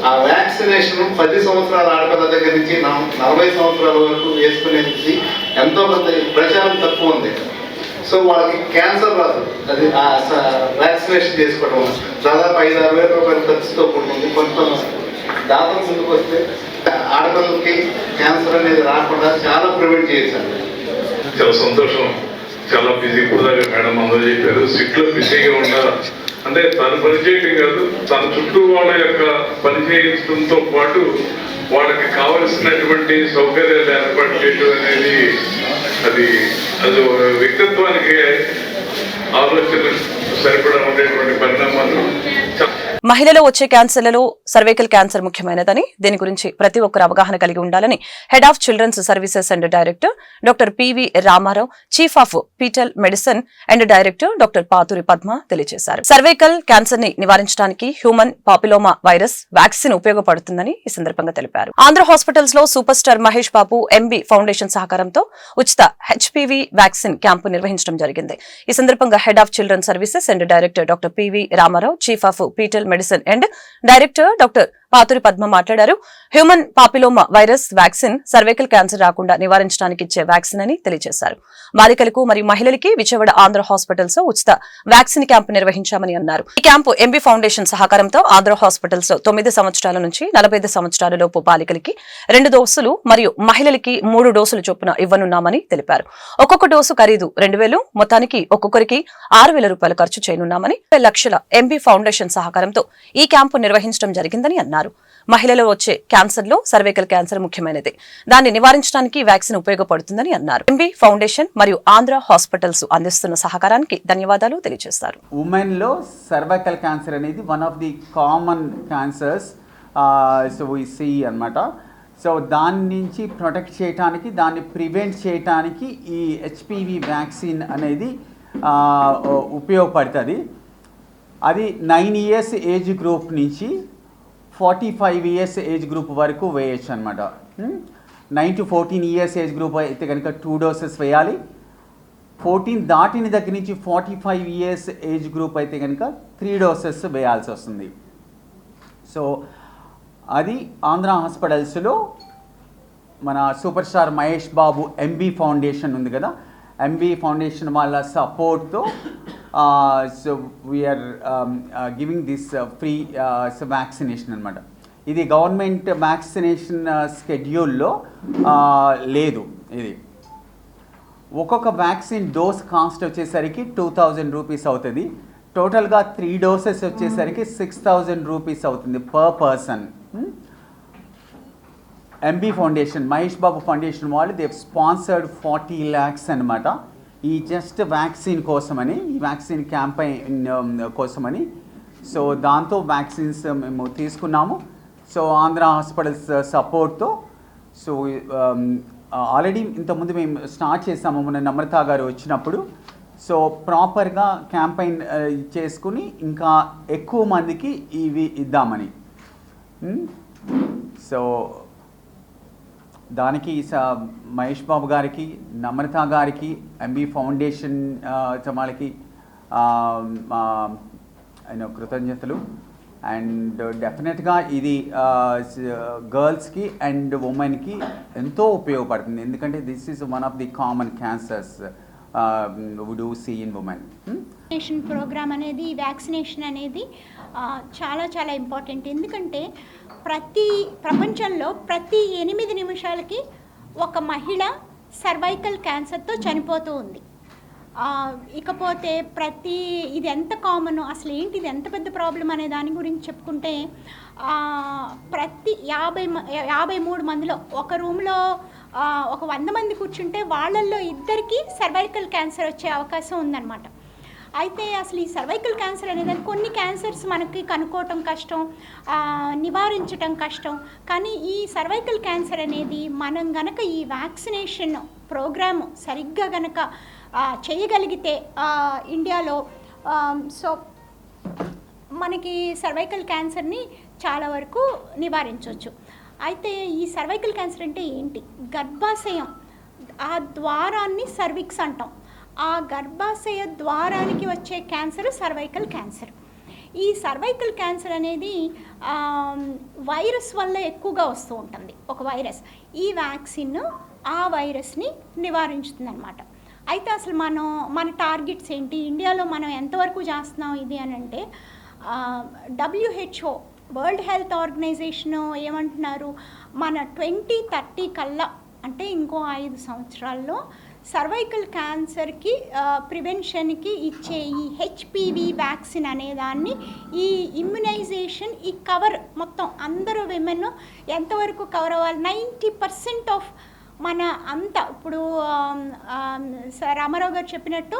ఆ వ్యాక్సినేషన్ 10 సంవత్సరాల ఆడపిల్ల దగ్గర నుంచి 40 సంవత్సరాల వరకు వేసుకునేది ఎంతో కొంత ప్రచారం తక్కువ ఉంది. సో వాళ్ళకి క్యాన్సర్ రాదు. అది వ్యాక్సినేషన్ చేసుకోవడం దాదాపు 5-6 వేల రూపాయల ఖర్చుతో ఉంటుంది. కొంత దాదాపు ముందుకు వస్తే ఆడపిల్లలకి క్యాన్సర్ అనేది రాకుండా చాలా ప్రివెంట్ చేయొచ్చండి. చాలా సంతోషం. చాలా బిజీ కూడా మేడం అందరూ చెప్పారు. సిట్లో బిజీగా ఉండాలి అంటే తను పనిచేయటం కాదు, తన చుట్టూ వాళ్ళ యొక్క పనిచేయడంతో పాటు వాళ్ళకి కావలసినటువంటి సౌకర్యాలు ఏర్పాటు చేయడం అనేది అది వ్యక్తిత్వానికి ఆలోచన సరిపడా ఉండేటువంటి పరిణామాలు. మహిళలో వచ్చే క్యాన్సర్లలో సర్వైకల్ క్యాన్సర్ ముఖ్యమైనదని, దీని గురించి ప్రతి ఒక్కరు అవగాహన కలిగి ఉండాలని head of children's services and director doctor P V Ramarao, chief of fetal medicine and director doctor Paturi Padma తెలియజేశారు. సర్వైకల్ క్యాన్సర్ ని నివారించడానికి హ్యూమన్ పాపిలోమా వైరస్ వ్యాక్సిన్ ఉపయోగపడుతుందని ఈ సందర్భంగా తెలిపారు. ఆంధ్ర హాస్పిటల్స్ లో super star Mahesh Babu MB foundation సహకారంతో ఉచిత హెచ్పివి వ్యాక్సిన్ క్యాంపు నిర్వహించడం జరిగింది. ఈ సందర్భంగా head of children services and director doctor P V Ramarao, chief of fetal medicine and director doctor Paturi Padma మాట్లాడారు. Human papilloma virus vaccine cervical cancer రాకుండా నివారించడానికి ఇచ్చే వ్యాక్సిన్ అని తెలియజేశారు. బాలికలకు మరియు మహిళలకి విజయవాడ ఆంధ్ర హాస్పిటల్స్ లో ఉచిత వ్యాక్సిన్ క్యాంపు నిర్వహించామని అన్నారు. ఈ క్యాంపు ఎంబీ ఫౌండేషన్ సహకారంతో ఆంధ్ర హాస్పిటల్స్ లో 9 సంవత్సరాల నుంచి 45 సంవత్సరాల లోపు బాలికలకి 2 డోసులు మరియు మహిళలకి 3 డోసులు చొప్పున ఇవ్వనున్నామని తెలిపారు. ఒక్కొక్క డోసు ఖరీదు 2000, మొత్తానికి ఒక్కొక్కరికి 6000 రూపాయలు ఖర్చు చేయనున్నామని, 2 లక్షల ఎంబీ ఫౌండేషన్ సహకారంతో ఈ క్యాంపు నిర్వహించడం జరిగిందని అన్నారు. మహిళలో వచ్చే క్యాన్సర్ లో సర్వైకల్ క్యాన్సర్ ముఖ్యమైనది. దాన్ని నివారించడానికి వ్యాక్సిన్ ఉపయోగపడుతుందని అన్నారు. ఎంబీ ఫౌండేషన్ మరియు ఆంధ్ర హాస్పిటల్స్ అందిస్తున్న సహకారానికి ధన్యవాదాలు తెలియజేశారు. ఉమెన్ లో సర్వైకల్ క్యాన్సర్ అనేది one of the common cancers so we see అన్నమాట. సో దాని నుంచి ప్రొటెక్ట్ చేయడానికి, దాన్ని ప్రివెంట్ చేయడానికి ఈ హెచ్పివి వ్యాక్సిన్ అనేది ఉపయోగపడుతుంది. అది 9 years ఏజ్ గ్రూప్ నుంచి 45 years ఏజ్ గ్రూప్ వరకు వేయచ్చు అనమాట. 9 to 14 years ఏజ్ గ్రూప్ అయితే కనుక 2 doses వేయాలి. 14 దాటిన దగ్గర నుంచి 45 years ఏజ్ గ్రూప్ అయితే కనుక 3 doses వేయాల్సి వస్తుంది. సో అది ఆంధ్ర హాస్పిటల్స్లో మన super star Mahesh Babu MB foundation ఉంది కదా, ఎంబీ ఫౌండేషన్ వాళ్ళ సపోర్ట్తో so we are giving this free vaccination అనమాట. ఇది గవర్నమెంట్ వ్యాక్సినేషన్ స్కెడ్యూల్లో లేదు. ఇది ఒక్కొక్క వ్యాక్సిన్ డోస్ కాస్ట్ వచ్చేసరికి 2000 రూపీస్ అవుతుంది. టోటల్గా 3 డోసెస్ వచ్చేసరికి 6000 రూపీస్ అవుతుంది per person. MB foundation, Mahesh Babu foundation వాళ్ళు దేవ్ స్పాన్సర్డ్ 40 lakhs అనమాట ఈ జస్ట్ వ్యాక్సిన్ కోసమని, ఈ వ్యాక్సిన్ క్యాంపెయిన్ కోసమని. సో దాంతో వ్యాక్సిన్స్ మేము తీసుకున్నాము. సో ఆంధ్ర హాస్పిటల్స్ సపోర్ట్తో. సో ఆల్రెడీ ఇంతకుముందు మేము స్టార్ట్ చేసాము మన నమ్రత గారు వచ్చినప్పుడు. సో ప్రాపర్గా క్యాంపెయిన్ చేసుకుని ఇంకా ఎక్కువ మందికి ఇవి ఇద్దామని. సో దానికి మహేష్ బాబు గారికి, నమ్రత గారికి, ఎంబీ ఫౌండేషన్ వాళ్ళకి కృతజ్ఞతలు. అండ్ డెఫినెట్గా ఇది గర్ల్స్కి అండ్ ఉమెన్కి ఎంతో ఉపయోగపడుతుంది. ఎందుకంటే this is one of the common cancers we do see in women. Vaccination program అనేది, వ్యాక్సినేషన్ అనేది చాలా చాలా ఇంపార్టెంట్. ఎందుకంటే ప్రపంచంలో ప్రతి 8 నిమిషాలకి ఒక మహిళ సర్వైకల్ క్యాన్సర్తో చనిపోతూ ఉంది. ఇకపోతే ఇది ఎంత కామన్, అసలు ఏంటి ఇది ఎంత పెద్ద ప్రాబ్లం అనే దాని గురించి చెప్పుకుంటే ప్రతి 53 మందిలో ఒక రూమ్లో ఒక 100 మంది కూర్చుంటే వాళ్ళల్లో 2కి సర్వైకల్ క్యాన్సర్ వచ్చే అవకాశం ఉందన్నమాట. అయితే అసలు ఈ సర్వైకల్ క్యాన్సర్ అనేది కొన్ని క్యాన్సర్స్ మనకి కనుక్కోవటం కష్టం, నివారించటం కష్టం. కానీ ఈ సర్వైకల్ క్యాన్సర్ అనేది మనం గనక ఈ వ్యాక్సినేషన్ ప్రోగ్రాము సరిగ్గా గనక చేయగలిగితే ఇండియాలో సో మనకి సర్వైకల్ క్యాన్సర్ని చాలా వరకు నివారించవచ్చు. అయితే ఈ సర్వైకల్ క్యాన్సర్ అంటే ఏంటి? గర్భాశయం ఆ ద్వారాన్ని సర్విక్స్ అంటాం. ఆ గర్భాశయ ద్వారానికి వచ్చే క్యాన్సర్ సర్వైకల్ క్యాన్సర్. ఈ సర్వైకల్ క్యాన్సర్ అనేది వైరస్ వల్ల ఎక్కువగా వస్తూ ఉంటుంది, ఒక వైరస్. ఈ వ్యాక్సిన్ ఆ వైరస్ని నివారించుతుంది అన్నమాట. అయితే అసలు మన టార్గెట్స్ ఏంటి, ఇండియాలో మనం ఎంతవరకు చేస్తున్నాం ఇది అని అంటే, WHO వరల్డ్ హెల్త్ ఆర్గనైజేషన్ ఏమంటున్నారు, మన 2030 కల్లా అంటే ఇంకో 5 సంవత్సరాల్లో సర్వైకల్ క్యాన్సర్కి ప్రివెన్షన్కి ఇచ్చే ఈ HPV వ్యాక్సిన్ అనేదాన్ని, ఈ ఇమ్యునైజేషన్, ఈ కవర్ మొత్తం అందరూ విమెన్ ఎంతవరకు కవర్ అవ్వాలి, 90% ఆఫ్ మన అంతా ఇప్పుడు రామారావు గారు చెప్పినట్టు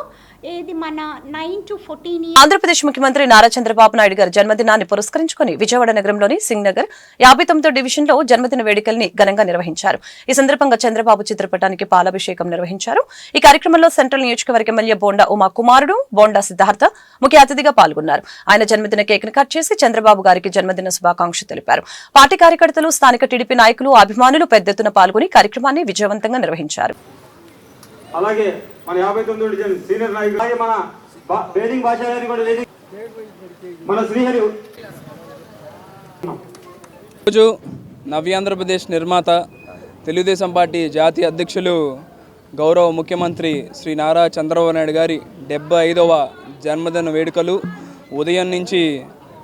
ఏది మన 9 to 14 ఆంధ్రప్రదేశ్ ముఖ్యమంత్రి నారా చంద్రబాబు నాయుడు గారి జన్మదినాన్ని పురస్కరించుకుని విజయవాడ నగరంలోని సింగ్ నగర్ 59వ డివిజన్ లో జన్మదిన వేడుకల్ని ఘనంగా నిర్వహించారు. ఈ సందర్భంగా చంద్రబాబు చిత్రపటానికి పాలాభిషేకం నిర్వహించారు. ఈ కార్యక్రమంలో సెంట్రల్ నియోజకవర్గ ఎమ్మెల్యే బోండా ఉమా కుమారుడు బోండా సిద్ధార్థ ముఖ్య అతిథిగా పాల్గొన్నారు. ఆయన జన్మదిన కేక్ ని కట్ చేసి చంద్రబాబు గారికి జన్మదిన శుభాకాంక్షలు తెలిపారు. పార్టీ కార్యకర్తలు, స్థానిక టీడీపీ నాయకులు, అభిమానులు పెద్ద ఎత్తున పాల్గొని కార్యక్రమాన్ని విజయవంతంగా నిర్వహించారు. అలాగే మన 59వ డివిజన్ సీనియర్ నాయకులు, అలాగే మన వేదిక భాష కూడా మన శ్రీహరి. రోజు నవ్యాంధ్రప్రదేశ్ నిర్మాత, తెలుగుదేశం పార్టీ జాతీయ అధ్యక్షులు, గౌరవ ముఖ్యమంత్రి శ్రీ నారా చంద్రబాబు నాయుడు గారి 75వ జన్మదిన వేడుకలు ఉదయం నుంచి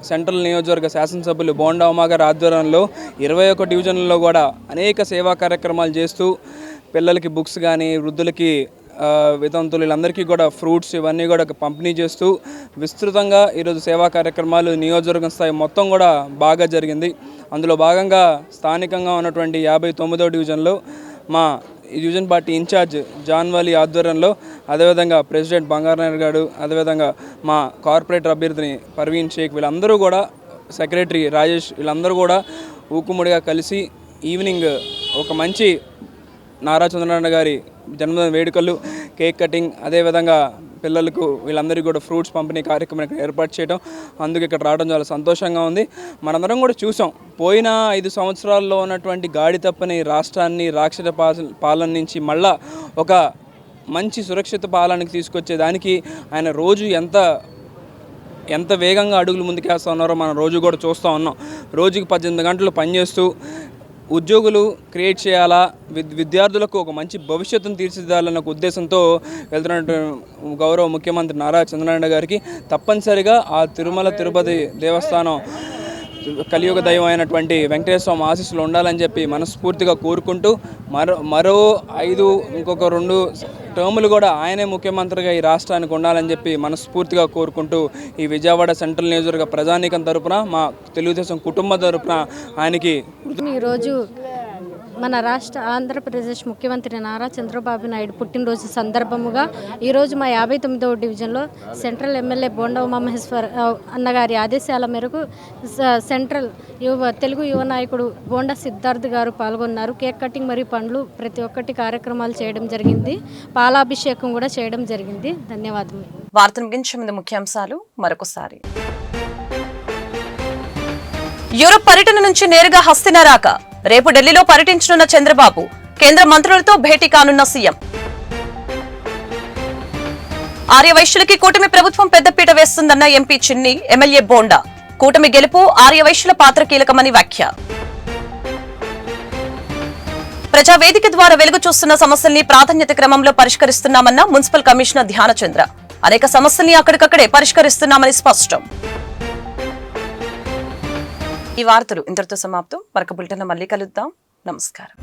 సెంట్రల్ నియోజకవర్గ శాసనసభ్యులు బోండా ఉమా గారి ఆధ్వర్యంలో 21 డివిజన్లలో కూడా అనేక సేవా కార్యక్రమాలు చేస్తూ పిల్లలకి బుక్స్ కానీ, వృద్ధులకి, వితంతులు, వీళ్ళందరికీ కూడా ఫ్రూట్స్ ఇవన్నీ కూడా పంపిణీ చేస్తూ విస్తృతంగా ఈరోజు సేవా కార్యక్రమాలు నియోజకవర్గం స్థాయి మొత్తం కూడా బాగా జరిగింది. అందులో భాగంగా స్థానికంగా ఉన్నటువంటి 59వ డివిజన్లో మా డివిజన్ పార్టీ ఇన్ఛార్జ్ జాన్వాలి ఆధ్వర్యంలో, అదేవిధంగా ప్రెసిడెంట్ బంగారనాయుడు గారు, అదేవిధంగా మా కార్పొరేటర్ అభ్యర్థిని పర్వీన్ షేక్, వీళ్ళందరూ కూడా, సెక్రటరీ రాజేష్, వీళ్ళందరూ కూడా ఊకుముడిగా కలిసి ఈవినింగ్ ఒక మంచి నారా చంద్రబాబు గారి జన్మదిన వేడుకలు, కేక్ కటింగ్, అదేవిధంగా పిల్లలకు వీళ్ళందరికీ కూడా ఫ్రూట్స్ పంపిణీ కార్యక్రమం ఇక్కడ ఏర్పాటు చేయడం, అందుకు ఇక్కడ రావడం చాలా సంతోషంగా ఉంది. మనందరం కూడా చూసాం, పోయిన 5 సంవత్సరాల్లో ఉన్నటువంటి గాడి తప్పని రాష్ట్రాన్ని రాక్షస పాలన నుంచి మళ్ళా ఒక మంచి సురక్షిత పాలనకి తీసుకొచ్చేదానికి ఆయన రోజు ఎంత వేగంగా అడుగులు ముందుకేస్తూ ఉన్నారో మనం రోజు కూడా చూస్తూ ఉన్నాం. రోజుకి 18 గంటలు పనిచేస్తూ ఉద్యోగులు క్రియేట్ చేయాలా, విద్యార్థులకు ఒక మంచి భవిష్యత్తును తీర్చిదిద్దాలన్న ఒక ఉద్దేశంతో వెళ్తున్నటువంటి గౌరవ ముఖ్యమంత్రి నారా చంద్రబాబు గారికి తప్పనిసరిగా ఆ తిరుమల తిరుపతి దేవస్థానం కలియుగ దైవం అయినటువంటి వెంకటేశ్వర స్వామి ఆశీస్సులు ఉండాలని చెప్పి మనస్ఫూర్తిగా కోరుకుంటూ మరో 5 ఇంకొక 2 టర్ములు కూడా ఆయనే ముఖ్యమంత్రిగా ఈ రాష్ట్రానికి ఉండాలని చెప్పి మనస్ఫూర్తిగా కోరుకుంటూ ఈ విజయవాడ సెంట్రల్ నియోజకవర్గ ప్రజానీకం తరపున మా తెలుగుదేశం కుటుంబం తరపున ఆయనకి ఈరోజు మన రాష్ట్ర ఆంధ్రప్రదేశ్ ముఖ్యమంత్రి నారా చంద్రబాబు నాయుడు పుట్టినరోజు సందర్భముగా ఈరోజు మా 59వ డివిజన్లో సెంట్రల్ ఎమ్మెల్యే బోండా ఉమామహేశ్వర్ అన్నగారి ఆదేశాల మేరకు సెంట్రల్ తెలుగు యువ నాయకుడు బోండా సిద్ధార్థ్ గారు పాల్గొన్నారు. కేక్ కటింగ్ మరియు పండ్లు ప్రతి ఒక్కటి కార్యక్రమాలు చేయడం జరిగింది. పాలాభిషేకం కూడా చేయడం జరిగింది. ధన్యవాదములు. వార్తను ముగించే ముందు ముఖ్యాంశాలు మరొకసారి. యూరప్ పర్యటన నుంచి నేరుగా హస్తిన రాక రేపు ఢిల్లీలో పర్యటించనున్న చంద్రబాబు, కేంద్ర మంత్రులతో భేటీ కానున్న సీఎం. ఆర్యవైశ్యులకి కూటమి ప్రభుత్వం పెద్దపీట వేస్తుందన్న ఎంపీ చిన్ని, ఎమ్మెల్యే బోండా. కూటమి గెలుపు ఆర్యవైశ్యుల పాత్ర కీలకమని వ్యాఖ్య. ప్రజావేదిక ద్వారా వెలుగు చూస్తున్న సమస్యల్ని ప్రాధాన్యత క్రమంలో పరిష్కరిస్తున్నామన్న మున్సిపల్ కమిషనర్ ధ్యానచంద్ర. అనేక సమస్యల్ని అక్కడికక్కడే పరిష్కరిస్తున్నామని స్పష్టం. ఈ వార్తలు ఇంతటితో సమాప్తం. మరొక బులెటిన్ మళ్ళీ కలుద్దాం. నమస్కారం.